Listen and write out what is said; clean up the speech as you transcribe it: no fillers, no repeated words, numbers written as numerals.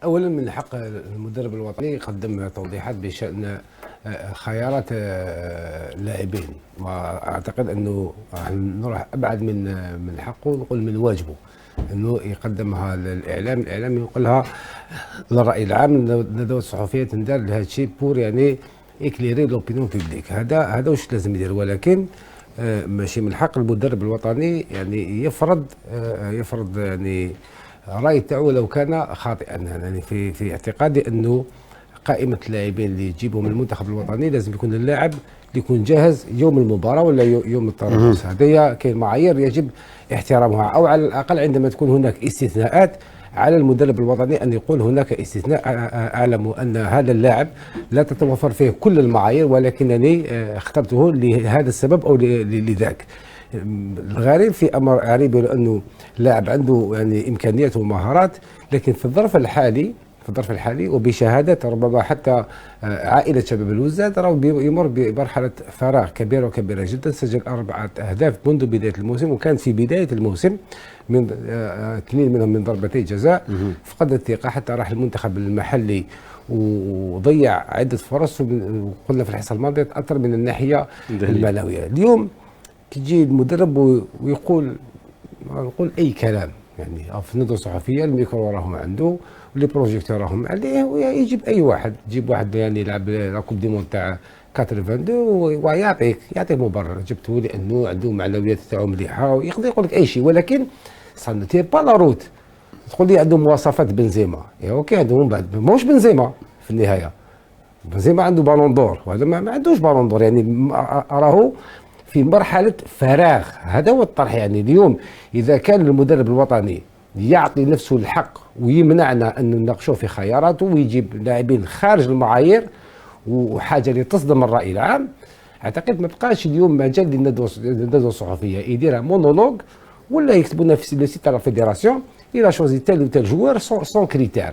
اولا من حق المدرب الوطني يقدم توضيحات بشان خيارات اللاعبين، واعتقد انه راح نروح ابعد من حقه، نقول من واجبه انه يقدمها للاعلام. الاعلام ينقلها للراي العام، الندوات الصحفيه تندار لهذا الشيء بور يعني اكليري لوبينيون بوبليك. هذا واش لازم يدير، ولكن ماشي من حق المدرب الوطني يعني يفرض يعني الراي تاعو لو كان خاطئا. يعني في اعتقادي انه قائمه اللاعبين اللي يجيبهم من المنتخب الوطني لازم يكون اللاعب اللي يكون جاهز يوم المباراه ولا يوم التربص. هذه كاين معايير يجب احترامها، او على الاقل عندما تكون هناك استثناءات على المدرب الوطني ان يقول هناك استثناء. اعلم ان هذا اللاعب لا تتوفر فيه كل المعايير، ولكنني اخترته لهذا السبب او لذاك. الغريب في امر عريبي لانه لاعب عنده يعني امكانيات ومهارات، لكن في الظرف الحالي وبشهاده ربما حتى عائله شباب الوزاد راه يمر بمرحله فراغ كبيره جدا. سجل 4 أهداف منذ بدايه الموسم، وكان في بدايه الموسم من 2 منهم من ضربتي جزاء. فقد الثقه حتى راح المنتخب المحلي وضيع عده فرص، وقلنا في الحصه الماضيه تاثر من الناحيه المعنويه. اليوم تجي المدرب ويقول نقول اي كلام، يعني في الندوه الصحفيه الميكرو راهم عنده ولي بروجيكتور راهم عليه، ويجيب اي واحد، تجيب واحد يعني يلعب لا كوب دي موند تاع 82 ويعطيك مبرر جبته لانه عنده معنويات تاعو مليحه، ويقدر يقول لك اي شيء. ولكن سانتي با لا روت تقول لي عنده مواصفات بنزيما، اوكي عنده من بعد ماهوش بنزيما في النهايه. بنزيما عنده بالون دور وهذا ما عندوش بالون دور، يعني راهو في مرحلة فراغ. هذا هو الطرح. يعني اليوم إذا كان المدرب الوطني يعطي نفسه الحق ويمنعنا أن نناقشوه في خياراته ويجيب لاعبين خارج المعايير وحاجة اللي تصدم الرأي العام، أعتقد ما بقاش اليوم مجال للندوة الصحفية يديرها مونولوج، ولا يكتبوا لنا في لو سيت تاع لا فيديراسيون إلا شوزي تال و تال جوار سون كريتير.